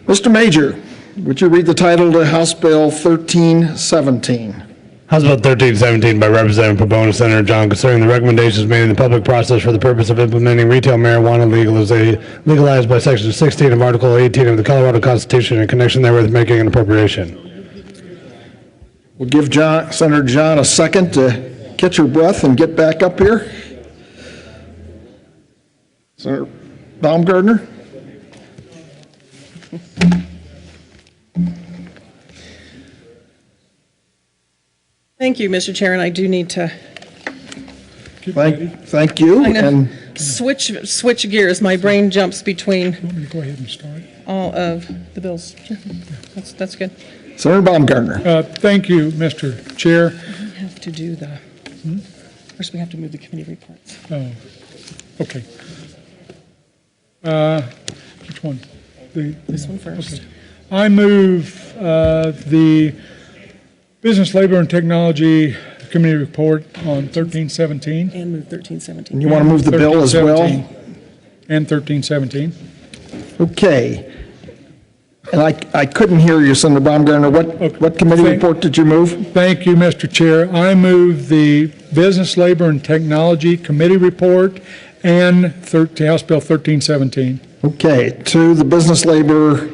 Mr. Major, would you read the title to House Bill 1317? House Bill 1317 by Representative Pro Bono Senator John concerning the recommendations made in the public process for the purpose of implementing retail marijuana legalized by Section 16 of Article 18 of the Colorado Constitution in connection therewith making an appropriation. We'll give Senator John a second to catch your breath and get back up here. Senator Baumgartner. Thank you, Mr. Chair, and I do need to Thank you. And switch gears. My brain jumps between You want me to go ahead and start? all of the bills. Sure. That's good. Senator Baumgartner. Thank you, Mr. Chair. We have to do the, first we have to move the committee reports. Oh, okay. Which one? This one first. Okay. I move the Business, Labor, and Technology Committee Report on 1317. And move 1317. And you want to move the bill as well? And 1317. Okay. And I couldn't hear you, Senator Baumgartner. What committee report did you move? Thank you, Mr. Chair. I move the Business, Labor, and Technology Committee Report and House Bill 1317. Okay, to the Business, Labor,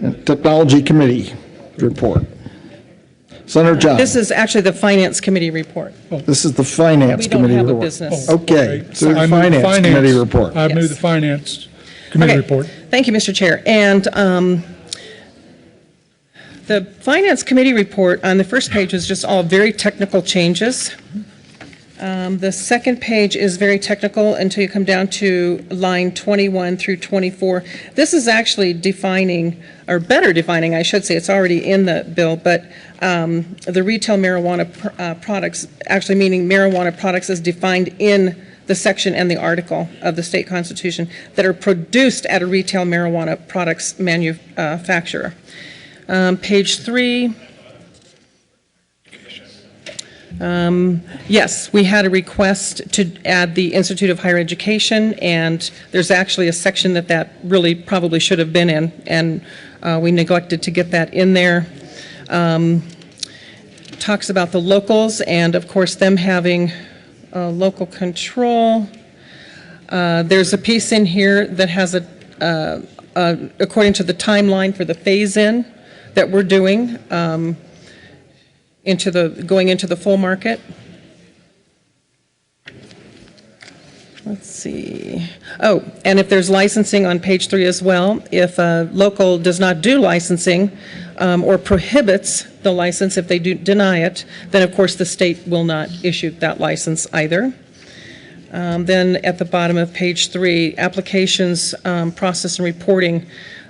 and Technology Committee report. Senator John. This is actually the Finance Committee report. This is the Finance We don't Committee have a report. business. Okay, to the I move Finance Committee report. I move Yes. the Finance Committee Okay. report. Thank you, Mr. Chair. And the Finance Committee report on the first page is just all very technical changes. The second page is very technical until you come down to line 21 through 24. This is actually defining, or better defining, I should say, it's already in the bill, but the retail marijuana products, actually meaning marijuana products as defined in the section and the article of the state constitution that are produced at a retail marijuana products manufacturer. Page 3. Yes, we had a request to add the Institute of Higher Education, and there's actually a section that really probably should have been in, and we neglected to get that in there. Talks about the locals and, of course, them having local control. There's a piece in here that has according to the timeline for the phase-in that we're doing, going into the full market. Let's see. Oh, and if there's licensing on page 3 as well, if a local does not do licensing or prohibits the license, if they do deny it, then of course the state will not issue that license either. Then at the bottom of page 3, applications, process, and reporting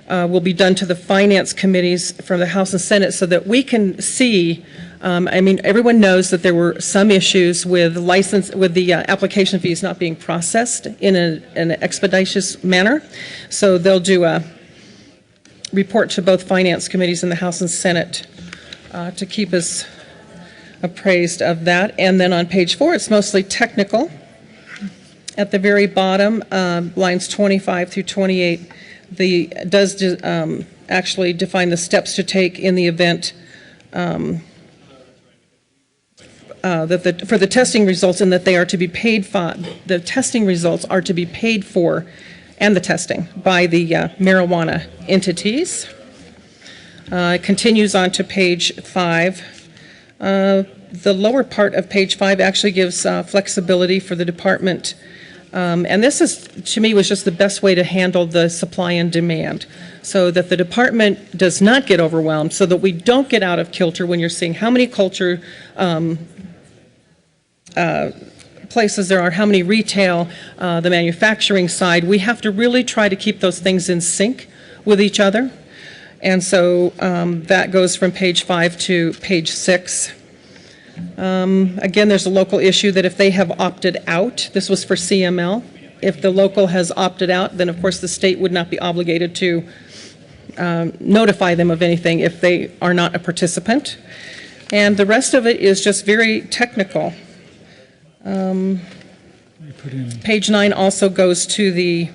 will be done to the finance committees from the House and Senate so that we can see. I mean, everyone knows that there were some issues with the application fees not being processed in an expeditious manner. So they'll do a report to both finance committees in the House and Senate to keep us appraised of that. And then on page 4, it's mostly technical. At the very bottom, lines 25 through 28, does actually define the steps to take in the event for the testing results, and that they are to be paid for. The testing results are to be paid for, and the testing by the marijuana entities. It continues on to page 5. The lower part of page 5 actually gives flexibility for the department. And this is, to me, was just the best way to handle the supply and demand, so that the department does not get overwhelmed, so that we don't get out of kilter when you're seeing how many culture places there are, how many retail, the manufacturing side. We have to really try to keep those things in sync with each other. And so that goes from page 5 to page 6. Again, there's a local issue that if they have opted out, this was for CML, if the local has opted out, then of course the state would not be obligated to notify them of anything if they are not a participant. And the rest of it is just very technical. Page 9 also goes to the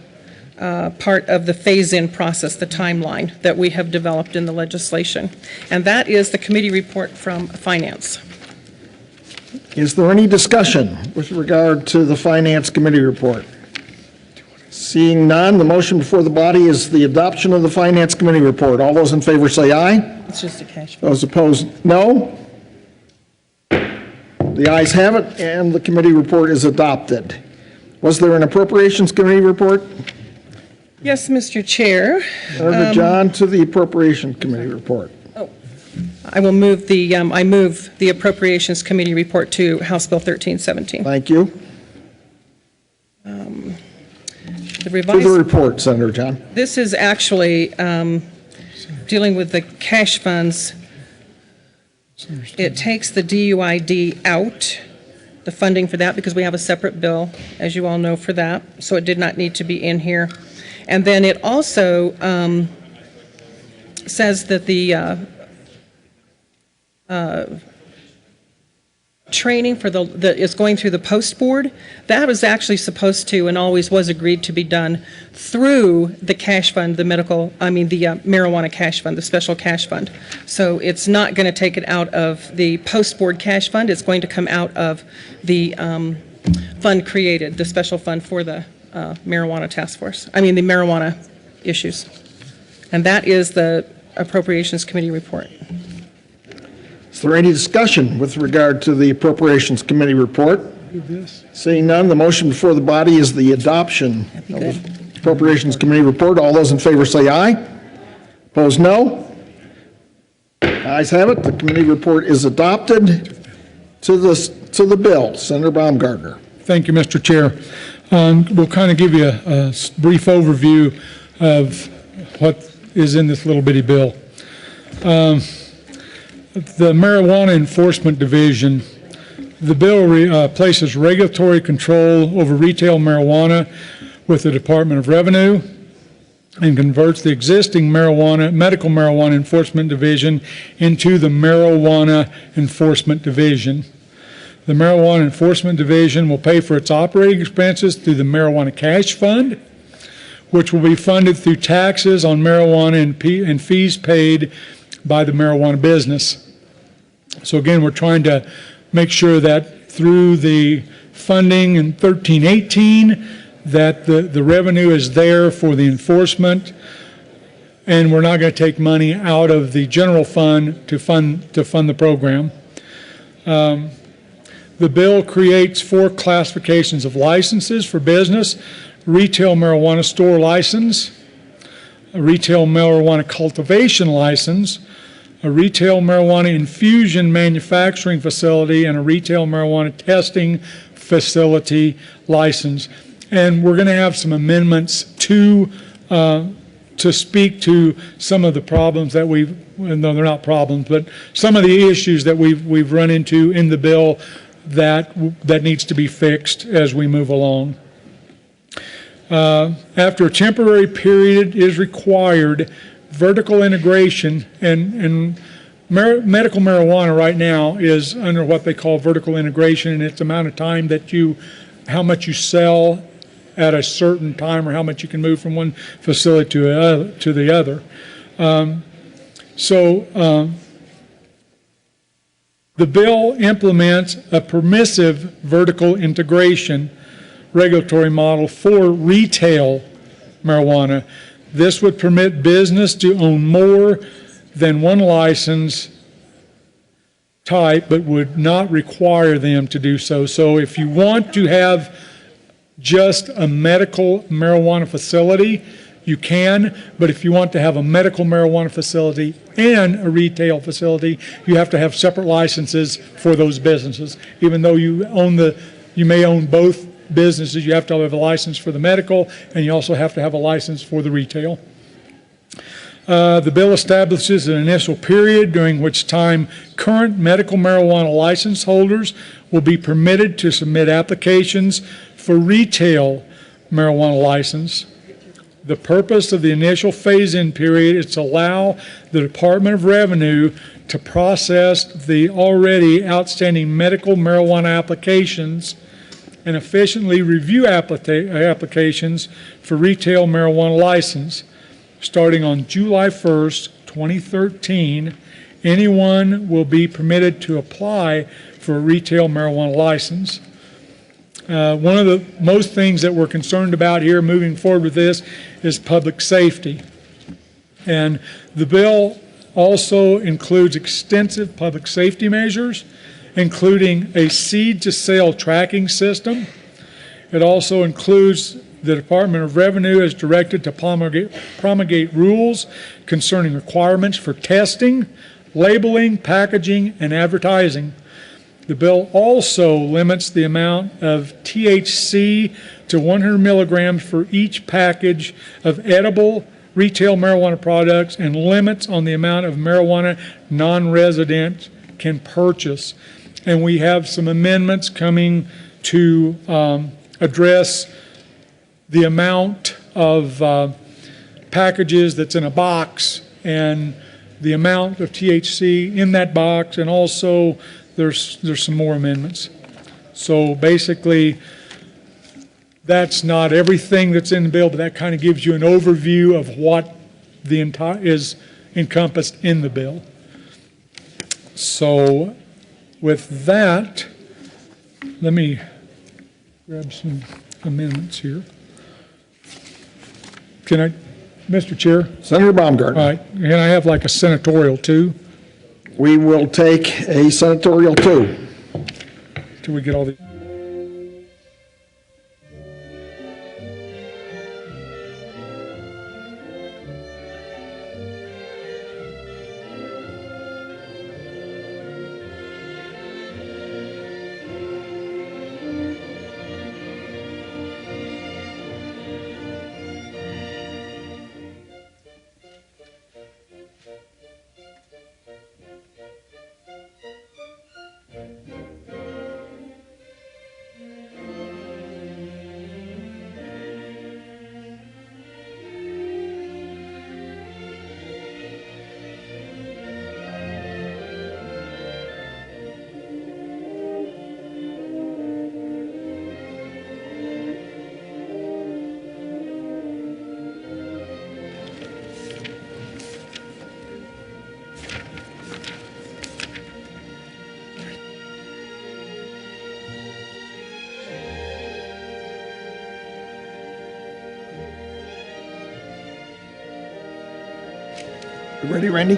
part of the phase-in process, the timeline that we have developed in the legislation. And that is the committee report from Finance. Is there any discussion with regard to the Finance Committee report? Seeing none, the motion before the body is the adoption of the Finance Committee report. All those in favor say aye. It's just a cash flow. Those opposed, no. The ayes have it, and the committee report is adopted. Was there an Appropriations Committee report? Yes, Mr. Chair. Senator John, to the Appropriations Committee report. I will move I move the Appropriations Committee report to House Bill 1317. Thank you. The To revised. the report, Senator John. This is actually dealing with the cash funds. It takes the DUID out, the funding for that, because we have a separate bill, as you all know, for that. So it did not need to be in here. And then it also says that the training for that is going through the post board, that was actually supposed to and always was agreed to be done through the cash fund, the marijuana cash fund, the special cash fund. So it's not going to take it out of the post board cash fund. It's going to come out of the fund created, the special fund for the marijuana task force. The marijuana issues. And that is the Appropriations Committee report. Is there any discussion with regard to the Appropriations Committee report? Seeing none, the motion before the body is the adoption of the Appropriations Committee report. All those in favor say aye. Opposed, no. Ayes have it. The committee report is adopted. To the bill, Senator Baumgartner. Thank you, Mr. Chair. We'll kind of give you a brief overview of what is in this little bitty bill. The Marijuana Enforcement Division, the bill places regulatory control over retail marijuana with the Department of Revenue and converts the existing medical marijuana enforcement division into the Marijuana Enforcement Division. The Marijuana Enforcement Division will pay for its operating expenses through the Marijuana Cash Fund, which will be funded through taxes on marijuana and fees paid by the marijuana business. So again, we're trying to make sure that through the funding in 1318, that the revenue is there for the enforcement, and we're not going to take money out of the general fund to fund the program. The bill creates 4 classifications of licenses for business: retail marijuana store license, a retail marijuana cultivation license, a retail marijuana infusion manufacturing facility, and a retail marijuana testing facility license. And we're going to have some amendments to speak to some of the problems that no, they're not problems, but some of the issues that we've run into in the bill that needs to be fixed as we move along. After a temporary period is required, vertical integration, and medical marijuana right now is under what they call vertical integration, and it's the amount of time that how much you sell at a certain time, or how much you can move from one facility to the other. The bill implements a permissive vertical integration regulatory model for retail marijuana. This would permit business to own more than one license type, but would not require them to do so. So if you want to have just a medical marijuana facility, you can, but if you want to have a medical marijuana facility and a retail facility, you have to have separate licenses for those businesses. Even though you may own both businesses, you have to have a license for the medical, and you also have to have a license for the retail. The bill establishes an initial period during which time current medical marijuana license holders will be permitted to submit applications for retail marijuana license. The purpose of the initial phase-in period is to allow the Department of Revenue to process the already outstanding medical marijuana applications and efficiently review applications for retail marijuana license. Starting on July 1st, 2013, anyone will be permitted to apply for a retail marijuana license. One of the most things that we're concerned about here moving forward with this is public safety. And the bill also includes extensive public safety measures, including a seed-to-sale tracking system. It also includes the Department of Revenue is directed to promulgate rules concerning requirements for testing, labeling, packaging, and advertising. The bill also limits the amount of THC to 100 milligrams for each package of edible retail marijuana products and limits on the amount of marijuana non-residents can purchase. And we have some amendments coming to address the amount of packages that's in a box and the amount of THC in that box, and also there's some more amendments. So basically, that's not everything that's in the bill, but that kind of gives you an overview of what the entire is encompassed in the bill. So with that, let me grab some amendments here. Can I, Mr. Chair? Senator Baumgartner. All right, can I have like a senatorial too, We will take a senatorial two. till we get all the... You ready, Randy?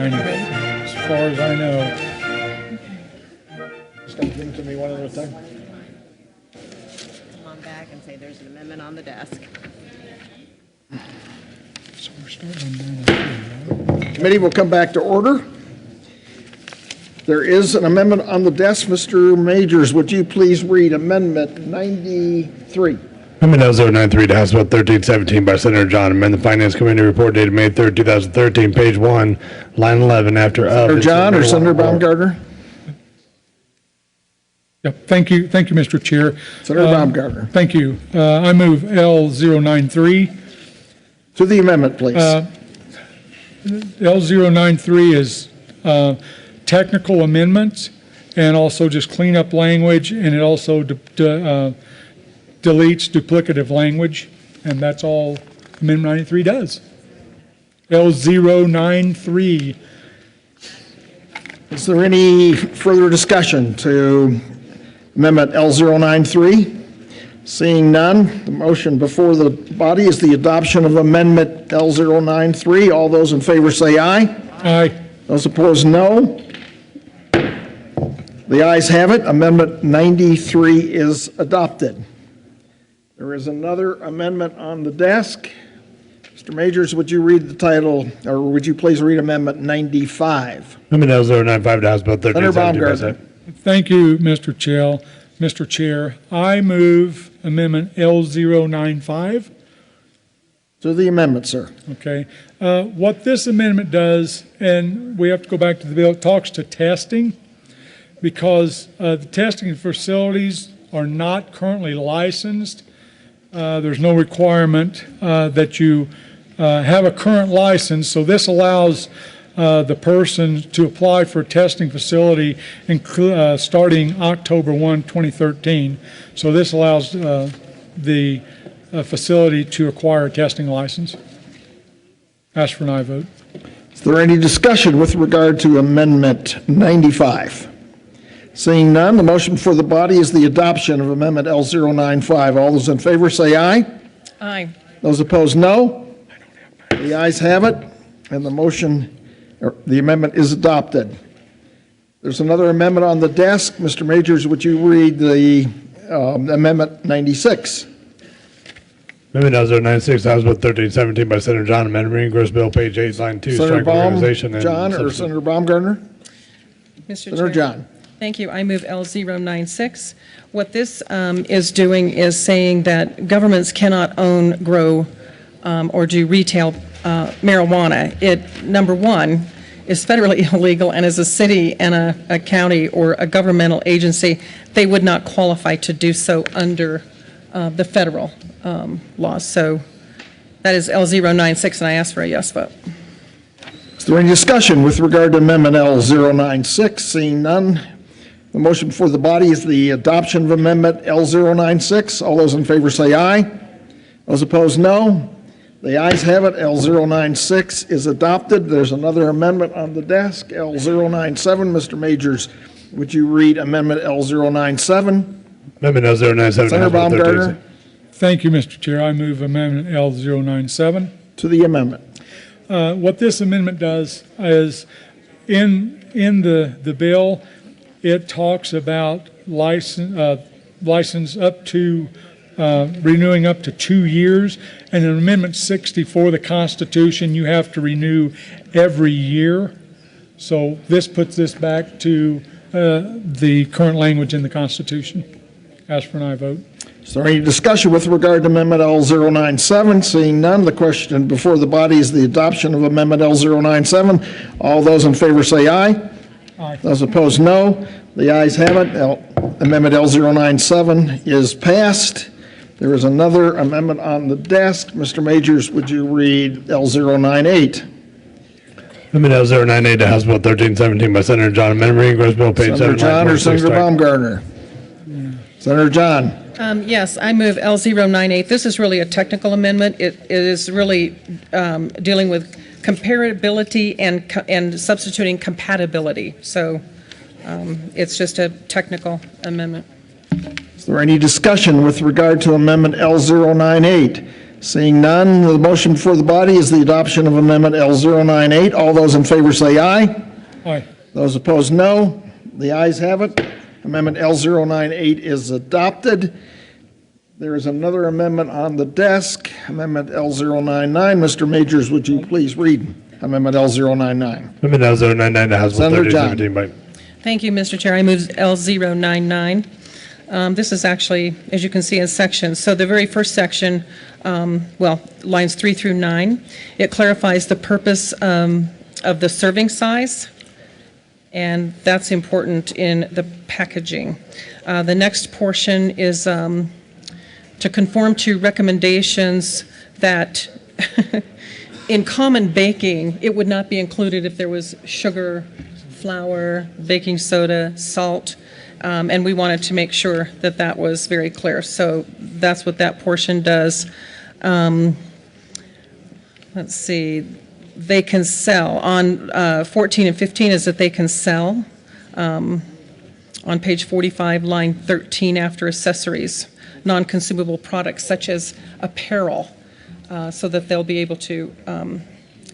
As far as I know. Just gonna give it to me one at a time. Come on back and say there's an amendment on the desk. So we're starting on 93, right? Committee will come back to order. There is an amendment on the desk. Mr. Majors, would you please read Amendment 93? Amendment L093 to House Bill 1317 by Senator John, amend the Finance Committee report dated May 3rd, 2013, page 1, line 11, after of. Senator John or Senator Baumgartner? Yeah, thank you, Mr. Chair. Senator Baumgartner. Thank you. I move L093. To the amendment, please. L093 is technical amendments and also just cleanup language, and it also deletes duplicative language, and that's all Amendment 93 does. L093. Is there any further discussion to Amendment L093? Seeing none, the motion before the body is the adoption of Amendment L093. All those in favor say aye. Aye. Those opposed, no. The ayes have it. Amendment 93 is adopted. There is another amendment on the desk. Mr. Majors, would you read the title, or would you please read Amendment 95? Amendment L095 to House Bill 1317 by Baumgartner. Senator. Thank you, Mr. Chair. I move Amendment L095. To the amendment, sir. Okay. What this amendment does, and we have to go back to the bill, it talks to testing, because the testing facilities are not currently licensed. There's no requirement that you have a current license, so this allows the person to apply for a testing facility starting October 1, 2013. So this allows the facility to acquire a testing license. Ask for an aye vote. Is there any discussion with regard to Amendment 95? Seeing none, the motion for the body is the adoption of Amendment L095. All those in favor say aye. Aye. Those opposed, no. The ayes have it, and the motion, or the amendment is adopted. There's another amendment on the desk. Mr. Majors, would you read the Amendment 96? Amendment L096 to House Bill 1317 by Senator John, amend Marine Gross Bill, page 8, line 2, Senator strike organization and John or substance. Senator Baumgartner? Mr. Senator Chair. John. Thank you. I move L096. What this is doing is saying that governments cannot own, grow, or do retail marijuana. It, number one, is federally illegal, and as a city and a county or a governmental agency, they would not qualify to do so under the federal laws. So that is L096, and I ask for a yes vote. Is there any discussion with regard to Amendment L096? Seeing none, the motion before the body is the adoption of Amendment L096. All those in favor say aye. Those opposed, no. The ayes have it. L096 is adopted. There's another amendment on the desk, L097. Mr. Majors, would you read Amendment L097? Amendment L097 to Senator House Bill Baumgartner, 1317. Thank you, Mr. Chair. I move Amendment L097. to the amendment. What this amendment does is, in the bill, it talks about license up to, renewing up to 2 years. And in Amendment 64 of the Constitution, you have to renew every year. So this puts this back to the current language in the Constitution. Ask for an aye vote. Is there any discussion with regard to Amendment L097? Seeing none, the question before the body is the adoption of Amendment L097. All those in favor say aye. Aye. Those opposed, no. The ayes have it. Amendment L097 is passed. There is another amendment on the desk. Mr. Majors, would you read L098? Amendment L098 to House Bill 1317 by Senator John, amend Marine Gross Bill, page 7, Senator line John or 26, Senator strike. Baumgartner? Senator John. Yes, I move L098. This is really a technical amendment. It is really dealing with comparability and substituting compatibility. So it's just a technical amendment. Is there any discussion with regard to Amendment L098? Seeing none, the motion before the body is the adoption of Amendment L098. All those in favor say aye. Aye. Those opposed, no. The ayes have it. Amendment L098 is adopted. There is another amendment on the desk, Amendment L099. Mr. Majors, would you please read Amendment L099? Amendment L099 to House Bill Senator John. 1317 by Thank you, Mr. Chair. I move L099. This is actually, as you can see, in sections. So the very first section, lines 3 through 9, it clarifies the purpose of the serving size, and that's important in the packaging. The next portion is to conform to recommendations that in common baking, it would not be included if there was sugar, flour, baking soda, salt, and we wanted to make sure that that was very clear. So that's what that portion does. Let's see, they can sell. On 14 and 15 is that they can sell. On page 45, line 13, after accessories, non-consumable products such as apparel, so that they'll be able to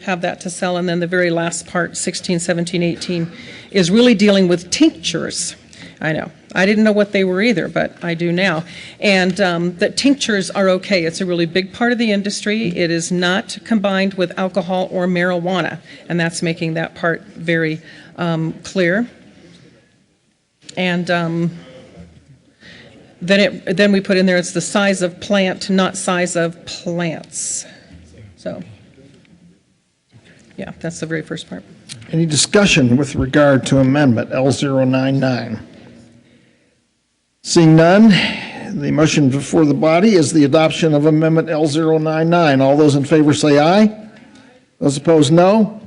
have that to sell. And then the very last part, 16, 17, 18, is really dealing with tinctures. I know. I didn't know what they were either, but I do now. And that tinctures are okay. It's a really big part of the industry. It is not combined with alcohol or marijuana, and that's making that part very clear. And then we put in there, it's the size of plant, not size of plants. So, yeah, that's the very first part. Any discussion with regard to Amendment L099? Seeing none, the motion before the body is the adoption of Amendment L099. All those in favor say aye. Those opposed, no.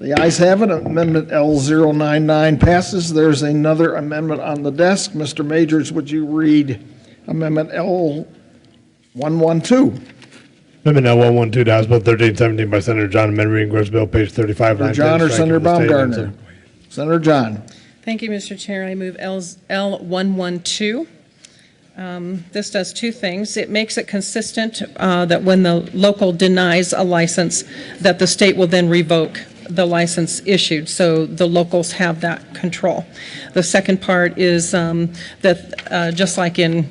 The ayes have it. Amendment L099 passes. There's another amendment on the desk. Mr. Majors, would you read Amendment L112? Amendment L112 to House Bill 1317 by Senator John, amendment reading gross bill, page 35, line 10. John or striking Senator the statements Baumgartner? Senator John. Thank you, Mr. Chair. I move L112. This does two things. It makes it consistent that when the local denies a license, that the state will then revoke the license issued, so the locals have that control. The second part is that just like in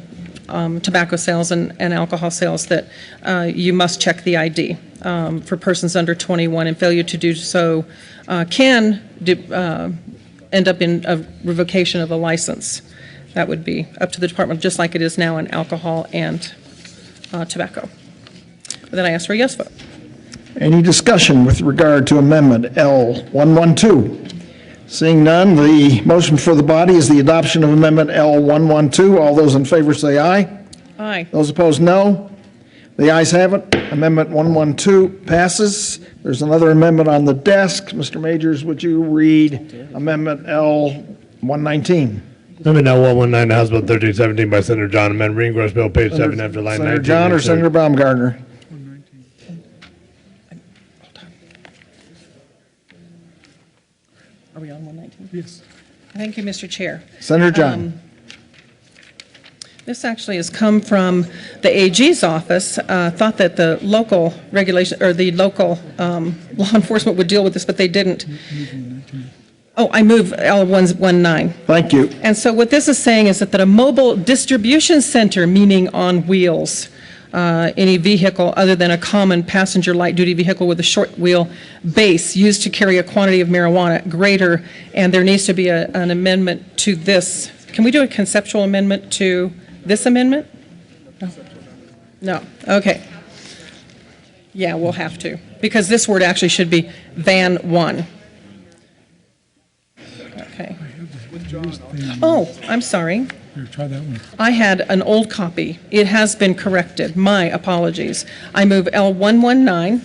tobacco sales and alcohol sales, that you must check the ID for persons under 21, and failure to do so can end up in a revocation of a license. That would be up to the department, just like it is now in alcohol and tobacco. But then I ask for a yes vote. Any discussion with regard to Amendment L112? Seeing none, the motion for the body is the adoption of Amendment L112. All those in favor say aye. Aye. Those opposed, no. The ayes have it. Amendment 112 passes. There's another amendment on the desk. Mr. Majors, would you read Amendment L119? Amendment L119 to House Bill 1317 by Senator John, amendment reading gross bill, page 7, after line 19. Senator John or Senator Baumgartner? Are we on 119? Yes. Thank you, Mr. Chair. Senator John. This actually has come from the AG's office. Thought that the local regulation, or the local law enforcement would deal with this, but they didn't. Oh, I move L119. Thank you. And so what this is saying is that a mobile distribution center, meaning on wheels, any vehicle other than a common passenger light-duty vehicle with a short wheel base used to carry a quantity of marijuana greater, and there needs to be an amendment to this. Can we do a conceptual amendment to this amendment? No. Okay. Yeah, we'll have to, because this word actually should be van one. Okay. Oh, I'm sorry. Here, try that one. I had an old copy. It has been corrected. My apologies. I move L119,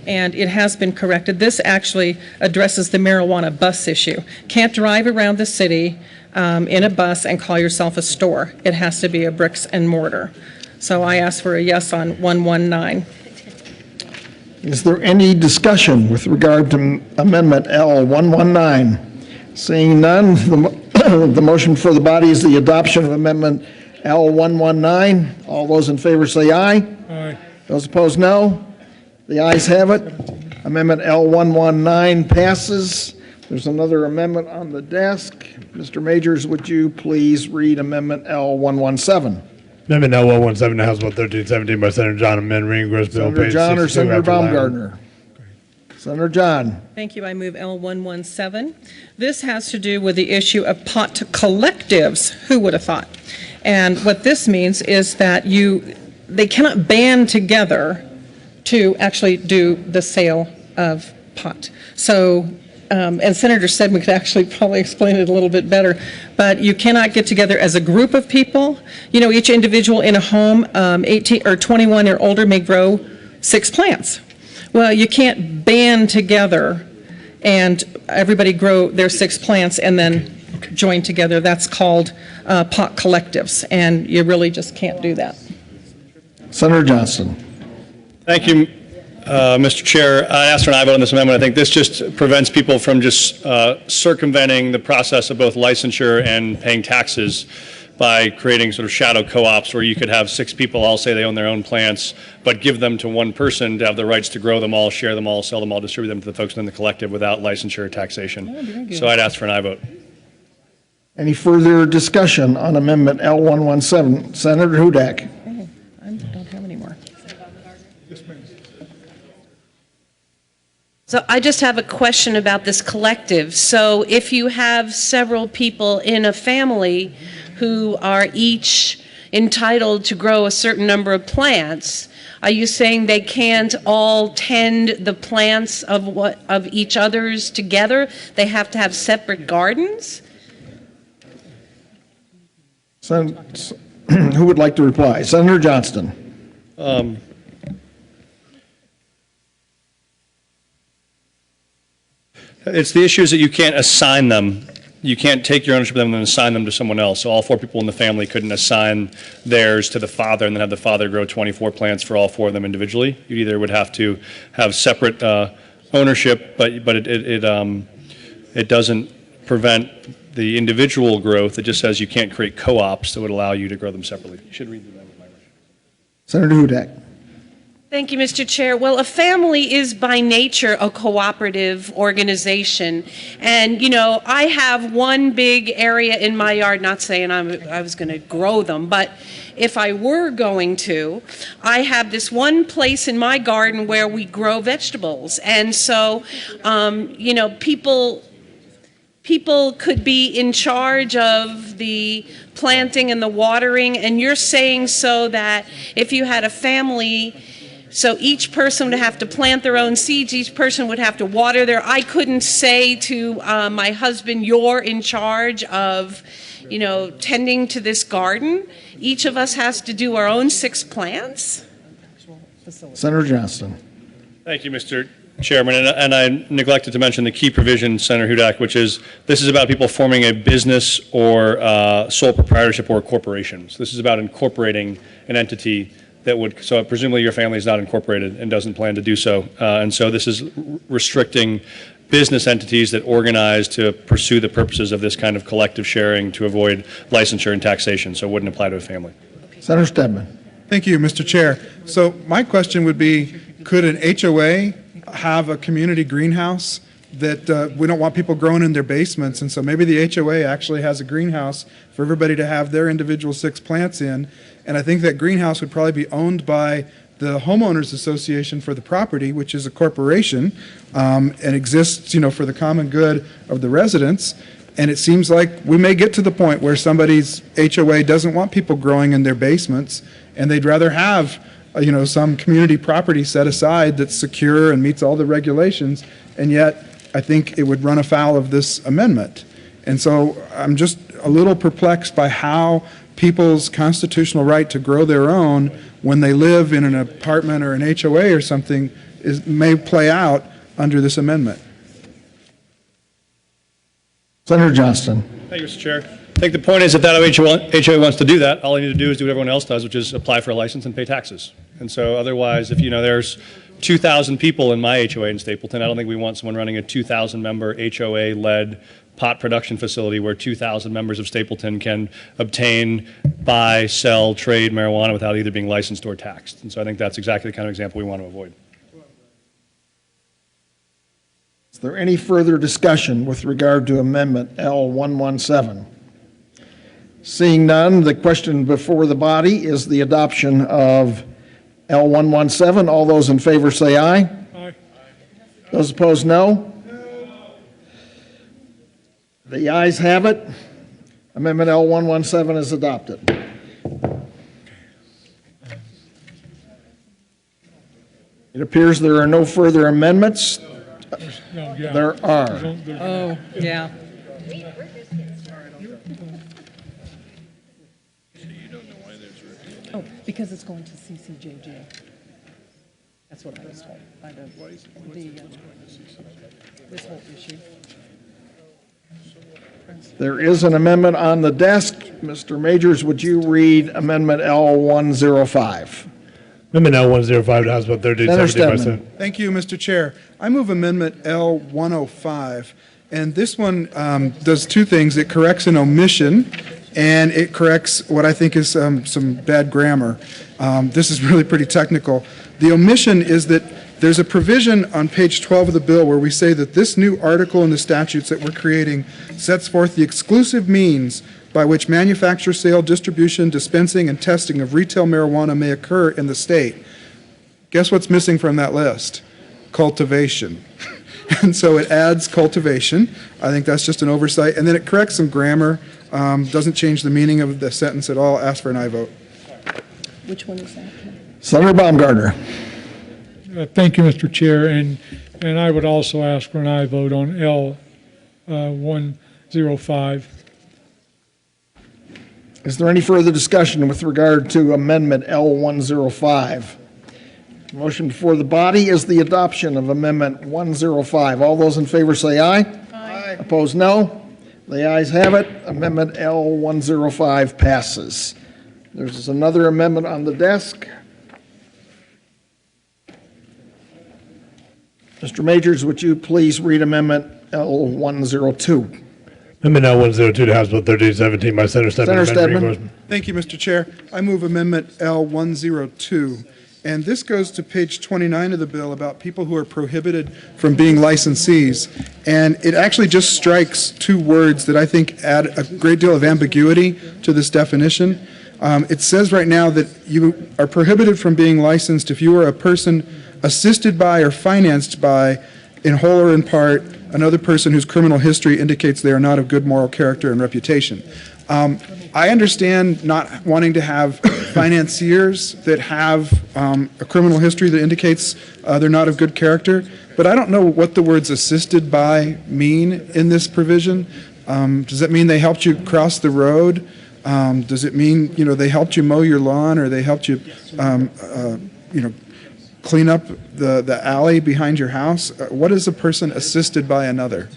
and it has been corrected. This actually addresses the marijuana bus issue. Can't drive around the city in a bus and call yourself a store. It has to be a bricks and mortar. So I ask for a yes on 119. Is there any discussion with regard to Amendment L119? Seeing none, the motion for the body is the adoption of Amendment L119. All those in favor say aye. Aye. Those opposed, no. The ayes have it. Amendment L119 passes. There's another amendment on the desk. Mr. Majors, would you please read Amendment L117? Amendment L117, House Bill 1317 by Senator John amend re-engross bill Senator page John or 62 Senator after line. Baumgartner? Senator John. Thank you. I move L117. This has to do with the issue of pot collectives. Who would have thought? And what this means is that they cannot band together to actually do the sale of pot. So, and Senator said we could actually probably explain it a little bit better, but you cannot get together as a group of people. You know, each individual in a home, 18 or 21 or older, may grow 6 plants. Well, you can't band together and everybody grow their 6 plants and then join together. That's called pot collectives, and you really just can't do that. Senator Johnston. Thank you, Mr. Chair. I asked for an aye vote on this amendment. I think this just prevents people from just circumventing the process of both licensure and paying taxes by creating sort of shadow co-ops where you could have 6 people all say they own their own plants, but give them to one person to have the rights to grow them all, share them all, sell them all, distribute them to the folks in the collective without licensure or taxation. So I'd ask for an aye vote. Any further discussion on Amendment L117? Senator Hudak. Okay, I don't have any more. So I just have a question about this collective. So if you have several people in a family who are each entitled to grow a certain number of plants, are you saying they can't all tend the plants of each other's together? They have to have separate gardens? Who would like to reply? Senator Johnston. It's the issue is that you can't assign them. You can't take your ownership of them and assign them to someone else. So all 4 people in the family couldn't assign theirs to the father and then have the father grow 24 plants for all 4 of them individually. You either would have to have separate ownership, but it doesn't prevent the individual growth. It just says you can't create co-ops that would allow you to grow them separately. You should read the amendment. Senator Hudak. Thank you, Mr. Chair. Well, a family is by nature a cooperative organization. And, you know, I have one big area in my yard, not saying I was going to grow them, but if I were going to, I have this one place in my garden where we grow vegetables. And so, you know, people could be in charge of the planting and the watering, and you're saying so that if you had a family, so each person would have to plant their own seeds, each person would have to water I couldn't say to my husband, you're in charge of, you know, tending to this garden. Each of us has to do our own 6 plants. Senator Johnston. Thank you, Mr. Chairman, and I neglected to mention the key provision, Senator Hudak, which is this is about people forming a business or sole proprietorship or a corporation. So this is about incorporating an entity that would, so presumably your family is not incorporated and doesn't plan to do so. And so this is restricting business entities that organize to pursue the purposes of this kind of collective sharing to avoid licensure and taxation. So it wouldn't apply to a family. Senator Stedman. Thank you, Mr. Chair. So my question would be, could an HOA have a community greenhouse that we don't want people growing in their basements, and so maybe the HOA actually has a greenhouse for everybody to have their individual 6 plants in, and I think that greenhouse would probably be owned by the homeowners association for the property, which is a corporation, and exists, you know, for the common good of the residents. And it seems like we may get to the point where somebody's HOA doesn't want people growing in their basements, and they'd rather have you know, some community property set aside that's secure and meets all the regulations, and yet I think it would run afoul of this amendment. And so I'm just a little perplexed by how people's constitutional right to grow their own when they live in an apartment or an HOA or something may play out under this amendment. Senator Johnston. Thank you, Mr. Chair. I think the point is if that HOA wants to do that, all they need to do is do what everyone else does, which is apply for a license and pay taxes. And so otherwise, if you know there's 2,000 people in my HOA in Stapleton, I don't think we want someone running a 2,000-member HOA-led pot production facility where 2,000 members of Stapleton can obtain, buy, sell, trade marijuana without either being licensed or taxed. And so I think that's exactly the kind of example we want to avoid. Is there any further discussion with regard to Amendment L117? Seeing none, the question before the body is the adoption of L117. All those in favor say aye. Aye. Those opposed, no. The ayes have it. Amendment L117 is adopted. It appears there are no further amendments. No, yeah. There are. Oh, yeah. Oh, because it's going to CCJJ. That's what I was told by this whole issue. There is an amendment on the desk. Mr. Majors, would you read Amendment L105? Amendment L105 to House Bill 1317 by Stedman. Senate. Thank you, Mr. Chair. I move Amendment L105, and this one does two things. It corrects an omission, and it corrects what I think is some bad grammar. This is really pretty technical. The omission is that there's a provision on page 12 of the bill where we say that this new article in the statutes that we're creating sets forth the exclusive means by which manufacture, sale, distribution, dispensing, and testing of retail marijuana may occur in the state. Guess what's missing from that list? Cultivation. And so it adds cultivation. I think that's just an oversight. And then it corrects some grammar, doesn't change the meaning of the sentence at all. Ask for an aye vote. Which one is that? Senator Baumgartner. Thank you, Mr. Chair, and I would also ask for an aye vote on L105. Is there any further discussion with regard to Amendment L105? Motion before the body is the adoption of Amendment 105. All those in favor say aye. Aye. Opposed, no. The ayes have it. Amendment L105 passes. There's another amendment on the desk. Mr. Majors, would you please read Amendment L102? Amendment L102 to House Bill 1317 by Senator Stedman. Senator Amendment Stedman. reinforcement. Thank you, Mr. Chair. I move Amendment L102. And this goes to page 29 of the bill about people who are prohibited from being licensees. And it actually just strikes two words that I think add a great deal of ambiguity to this definition. It says right now that you are prohibited from being licensed if you are a person assisted by or financed by, in whole or in part, another person whose criminal history indicates they are not of good moral character and reputation. I understand not wanting to have financiers that have a criminal history that indicates they're not of good character, but I don't know what the words assisted by mean in this provision. Does that mean they helped you cross the road? Does it mean, they helped you mow your lawn, or they helped you, clean up the alley behind your house? What is a person assisted by another?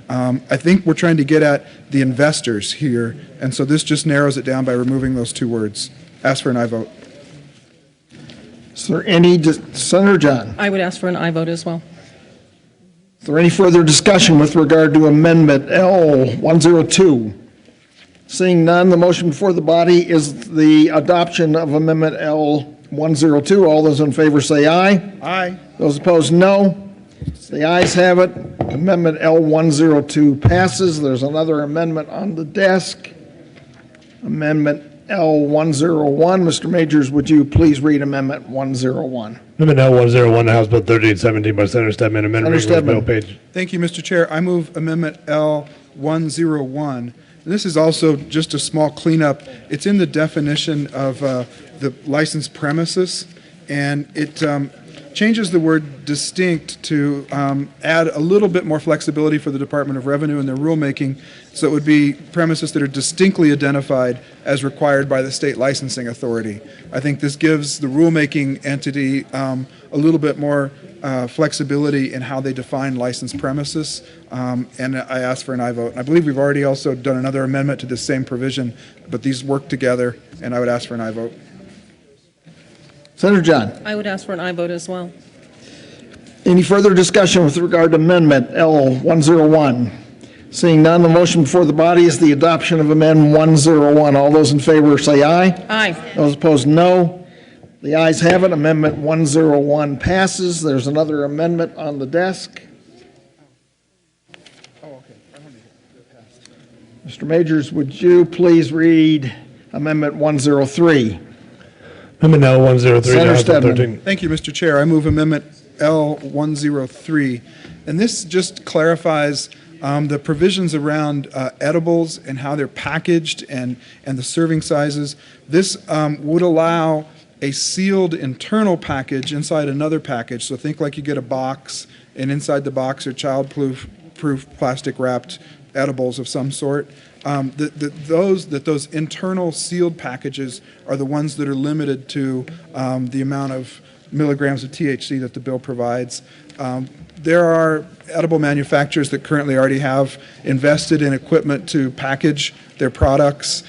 I think we're trying to get at the investors here, and so this just narrows it down by removing those two words. Ask for an aye vote. Is there any, Senator John? I would ask for an aye vote as well. Is there any further discussion with regard to Amendment L102? Seeing none, the motion before the body is the adoption of Amendment L102. All those in favor say aye. Aye. Those opposed, no. The ayes have it. Amendment L102 passes. There's another amendment on the desk. Amendment L101. Mr. Majors, would you please read Amendment 101? Amendment L101 to House Bill 1317 by Senator Stedman. Amendment Senator reinforcement bill Stedman. page. Thank you, Mr. Chair. I move Amendment L101. This is also just a small cleanup. It's in the definition of the licensed premises, and it changes the word distinct to add a little bit more flexibility for the Department of Revenue in their rulemaking, so it would be premises that are distinctly identified as required by the state licensing authority. I think this gives the rulemaking entity a little bit more flexibility in how they define licensed premises, and I ask for an aye vote. I believe we've already also done another amendment to this same provision, but these work together, and I would ask for an aye vote. Senator John, I would ask for an aye vote as well. any further discussion with regard to Amendment L101? Seeing none, the motion before the body is the adoption of Amendment 101. All those in favor say aye. Aye. Those opposed, no. The ayes have it. Amendment 101 passes. There's another amendment on the desk. Mr. Majors, would you please read Amendment 103? Amendment L 103 to Senator House Bill Stedman. 13. Thank you, Mr. Chair. I move Amendment L103. And this just clarifies the provisions around edibles and how they're packaged and the serving sizes. This would allow a sealed internal package inside another package. So think like you get a box, and inside the box are child-proof plastic wrapped edibles of some sort. Those internal sealed packages are the ones that are limited to the amount of milligrams of THC that the bill provides. There are edible manufacturers that currently already have invested in equipment to package their products.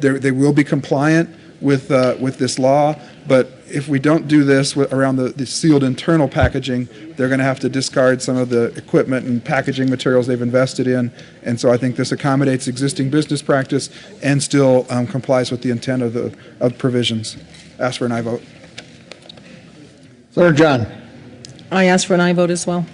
They will be compliant with this law, but if we don't do this around the sealed internal packaging, they're going to have to discard some of the equipment and packaging materials they've invested in. And so I think this accommodates existing business practice and still complies with the intent of the provisions. Ask for an aye vote. Senator John, I ask for an aye vote as well.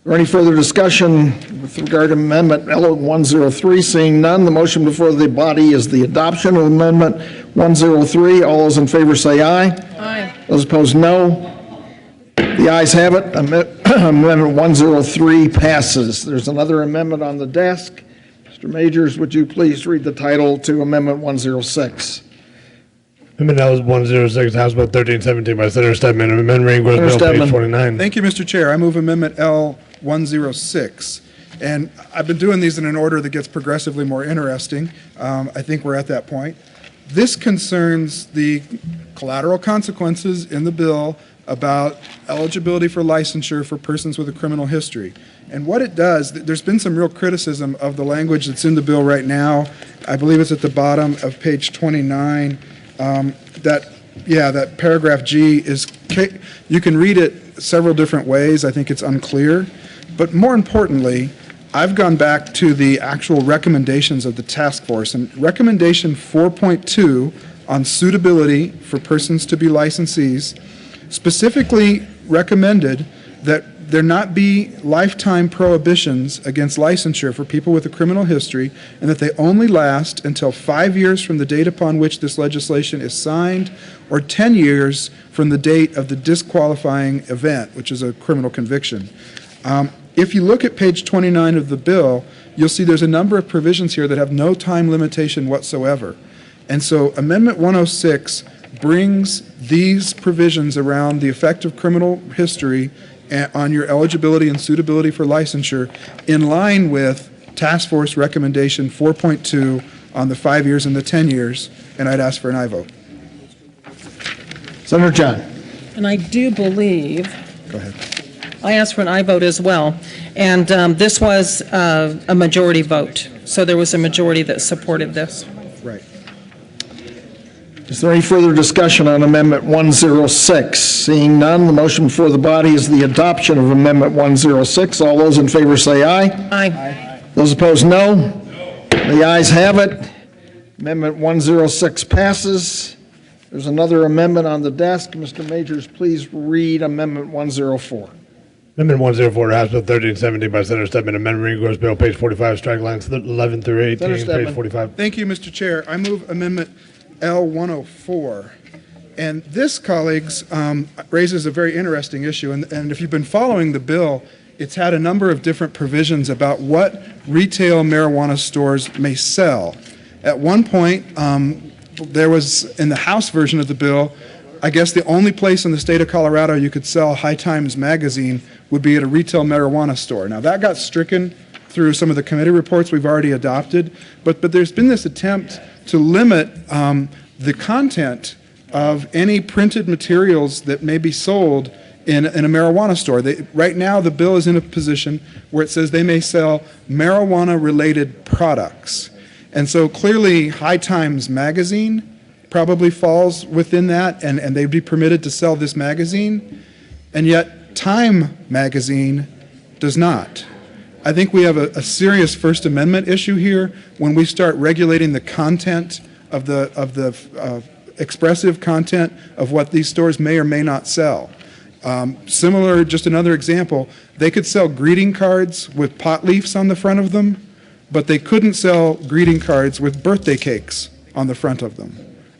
is there any further discussion with regard to Amendment L103? Seeing none, the motion before the body is the adoption of Amendment 103. All those in favor say aye. Aye. Those opposed, no. The ayes have it. Amendment 103 passes. There's another amendment on the desk. Mr. Majors, would you please read the title to Amendment 106? Amendment L 106 House Bill 1317 by Senator Stedman. Amendment reading Bill Senator page Stedman. 29. Thank you, Mr. Chair. I move Amendment L106. And I've been doing these in an order that gets progressively more interesting. I think we're at that point. This concerns the collateral consequences in the bill about eligibility for licensure for persons with a criminal history. And what it does, there's been some real criticism of the language that's in the bill right now. I believe it's at the bottom of page 29. That paragraph G is, you can read it several different ways. I think it's unclear. But more importantly, I've gone back to the actual recommendations of the task force. And recommendation 4.2 on suitability for persons to be licensees specifically recommended that there not be lifetime prohibitions against licensure for people with a criminal history, and that they only last until 5 years from the date upon which this legislation is signed, or 10 years from the date of the disqualifying event, which is a criminal conviction. If you look at page 29 of the bill, you'll see there's a number of provisions here that have no time limitation whatsoever. And so Amendment 106 brings these provisions around the effect of criminal history on your eligibility and suitability for licensure in line with Task Force Recommendation 4.2 on the 5 years and the 10 years, and I'd ask for an aye vote. Senator John. And I do believe Go ahead. I asked for an aye vote as well. And this was a majority vote. So there was a majority that supported this. Right. Is there any further discussion on Amendment 106? Seeing none, the motion before the body is the adoption of Amendment 106. All those in favor say aye. Aye. Those opposed, no. The ayes have it. Amendment 106 passes. There's another amendment on the desk. Mr. Majors, please read Amendment 104. Amendment 104 to House Bill 1317 by Senator Stedman. Amendment reading Bill page 45, strike lines 11 through 18, Senator Stedman. page 45. Thank you, Mr. Chair. I move Amendment L104. And this, colleagues, raises a very interesting issue. And if you've been following the bill, it's had a number of different provisions about what retail marijuana stores may sell. At one point, there was, in the House version of the bill, I guess the only place in the state of Colorado you could sell High Times magazine would be at a retail marijuana store. Now, that got stricken through some of the committee reports we've already adopted, but there's been this attempt to limit the content of any printed materials that may be sold in a marijuana store. Right now, the bill is in a position where it says they may sell marijuana-related products. And so clearly, High Times magazine probably falls within that, and they'd be permitted to sell this magazine, and yet Time magazine does not. I think we have a serious First Amendment issue here when we start regulating the content of the expressive content of what these stores may or may not sell. Similar, just another example, they could sell greeting cards with pot leaves on the front of them, but they couldn't sell greeting cards with birthday cakes on the front of them.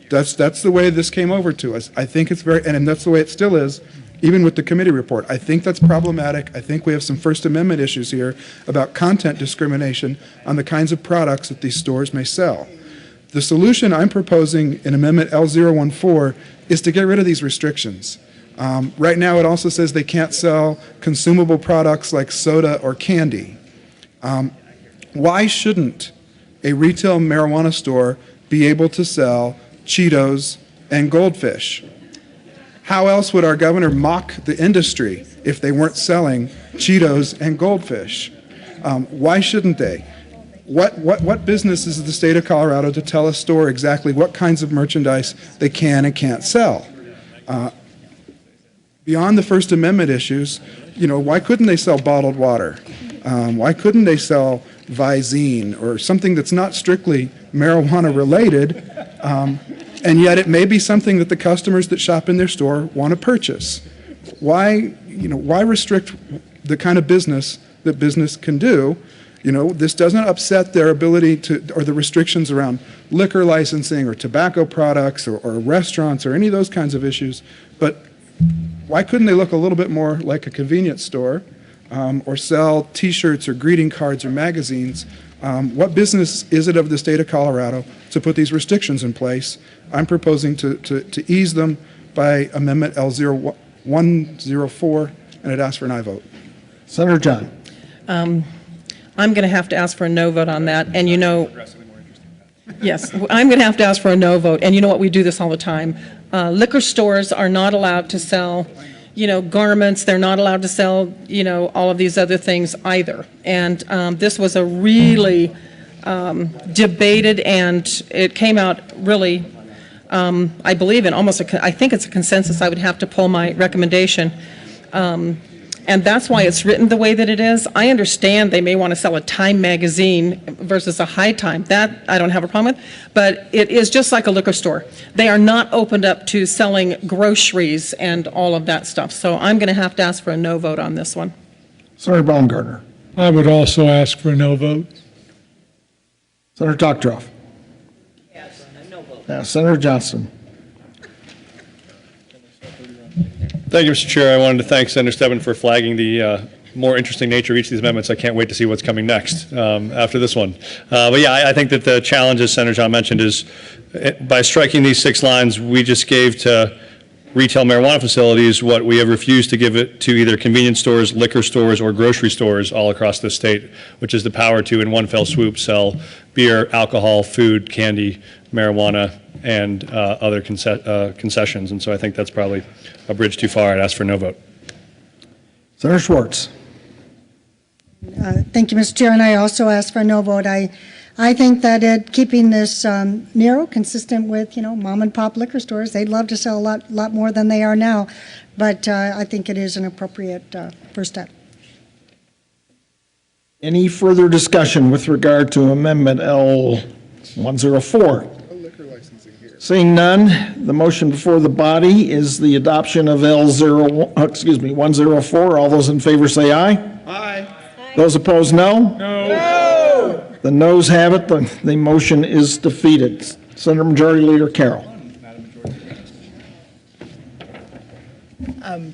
That's the way this came over to us. I think it's and that's the way it still is, even with the committee report. I think that's problematic. I think we have some First Amendment issues here about content discrimination on the kinds of products that these stores may sell. The solution I'm proposing in Amendment L014 is to get rid of these restrictions. Right now, it also says they can't sell consumable products like soda or candy. Why shouldn't a retail marijuana store be able to sell Cheetos and Goldfish? How else would our governor mock the industry if they weren't selling Cheetos and Goldfish? Why shouldn't they? What business is the state of Colorado to tell a store exactly what kinds of merchandise they can and can't sell? Beyond the First Amendment issues, why couldn't they sell bottled water? Why couldn't they sell Visine or something that's not strictly marijuana related, and yet it may be something that the customers that shop in their store want to purchase? Why restrict the kind of business that business can do? This doesn't upset their ability or the restrictions around liquor licensing or tobacco products or restaurants or any of those kinds of issues, but why couldn't they look a little bit more like a convenience store or sell T-shirts or greeting cards or magazines? What business is it of the state of Colorado to put these restrictions in place? I'm proposing to ease them by Amendment L104, and I'd ask for an aye vote. Senator John. I'm going to have to ask for a no vote on that, and yes, I'm going to have to ask for a no vote, and you know what, we do this all the time. Liquor stores are not allowed to sell, garments, they're not allowed to sell, all of these other things either. And this was a really debated, and it came out really, I believe in I think it's a consensus. I would have to pull my recommendation. And that's why it's written the way that it is. I understand they may want to sell a Time magazine versus a High Time. That I don't have a problem with. But it is just like a liquor store. They are not opened up to selling groceries and all of that stuff. So I'm going to have to ask for a no vote on this one. Senator Baumgartner. I would also ask for a no vote. Senator Doctoroff. Yes, a no vote. Senator Johnston. Thank you, Mr. Chair. I wanted to thank Senator Stebbins for flagging the more interesting nature of each of these amendments. I can't wait to see what's coming next after this one. But yeah, I think that the challenge, as Senator John mentioned, is by striking these 6 lines, we just gave to retail marijuana facilities what we have refused to give it to either convenience stores, liquor stores, or grocery stores all across the state, which is the power to, in one fell swoop, sell beer, alcohol, food, candy, marijuana, and other concessions. And so I think that's probably a bridge too far. I'd ask for no vote. Senator Schwartz. Thank you, Mr. Chair, and I also ask for a no vote. I think that keeping this narrow, consistent with, mom and pop liquor stores, they'd love to sell a lot more than they are now, but I think it is an appropriate first step. Any further discussion with regard to Amendment L104? Seeing none, the motion before the body is the adoption of L104. All those in favor say aye. Aye. Those opposed, no. No. The noes have it. The motion is defeated. Senator Majority Leader Carroll.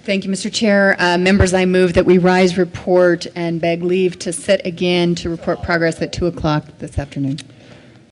Thank you, Mr. Chair. Members, I move that we rise, report, and beg leave to sit again to report progress at 2 o'clock this afternoon.